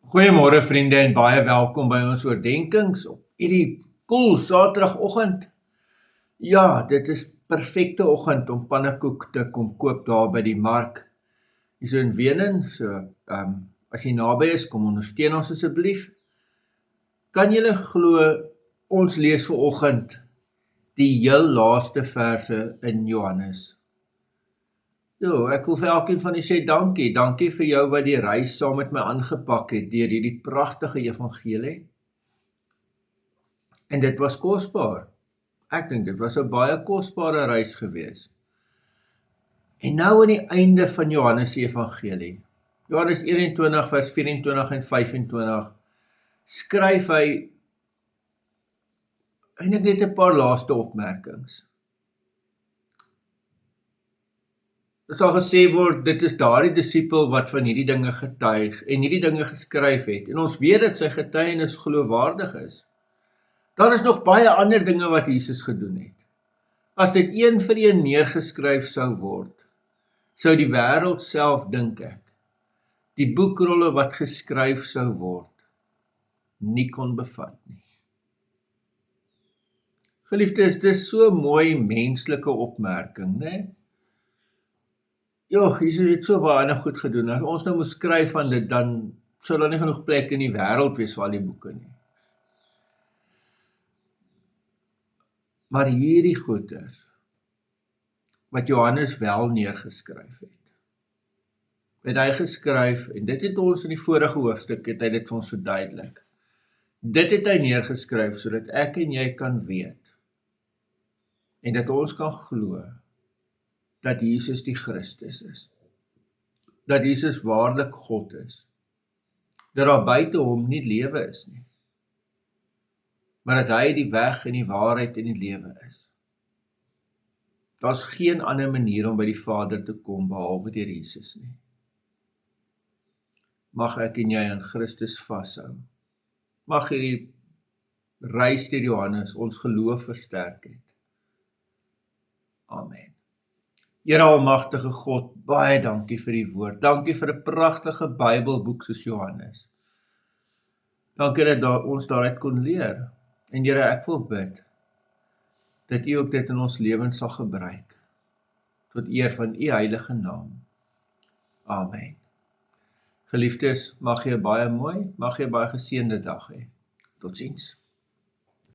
Goeiemôre vriende en baie welkom by ons oordenkings op hierdie koel Saterdagoggend. Ja, dit is perfekte oggend om pannekoek te kom koop daar by die mark. Hier so in Wenen, as jy naby is, kom ondersteun ons asseblief. Kan julle glo, ons lees vanoggend die heel laaste verse in Johannes. Jo, ek wil vir elkeen van julle sê dankie. Dankie vir jou wat die reis saam met my aangepak het deur hierdie pragtige evangelie. En dit was kosbaar. Ek dink dit was 'n baie kosbare reis gewees. En nou aan die einde van Johannes se evangelie, Johannes 21 vers 24 en 25, skryf hy eintlik net 'n paar laaste opmerkings. Dit sal gesê word, dit is daardie disipel wat van hierdie dinge getuig en hierdie dinge geskryf het. En ons weet dat sy getuienis geloofwaardig is. Daar is nog baie ander dinge wat Jesus gedoen het. As dit een vir een neergeskryf sou word, sou die wêreld self, dink ek, die boekrolle wat geskryf sou word, nie kon bevat nie. Geliefdes, dit is so mooi menslike opmerking, né? Jo, Jesus het so baie goed gedoen. As ons nou moes skryf van dit, dan sou daar nie genoeg plek in die wêreld wees vir al die boeke nie. Maar hierdie goeders, wat Johannes wel neergeskryf het hy geskryf, en dit het ons in die vorige hoofstuk, het hy dit vir ons verduidelik. Dit het hy neergeskryf, sodat ek en jy kan weet, en dat ons kan glo, dat Jesus die Christus is, dat Jesus waarlik God is, dat daar buite hom nie lewe is nie, maar dat hy die weg en die waarheid en die lewe is. Daar's geen ander manier om by die Vader te kom, behalwe deur Jesus nie. Mag ek en jy aan Christus vashou. Mag hierdie reis deur Johannes ons geloof versterk het. Amen. Here almagtige God, baie dankie vir die woord. Dankie vir 'n pragtige Bybelboek soos Johannes. Dankie dat ons daaruit kon leer. En Here, ek wil bid dat U ook dit in ons lewens sal gebruik, tot eer van U heilige naam. Amen. Geliefdes, mag jy baie mooi, mag jy baie geseënde dag hê. Totsiens.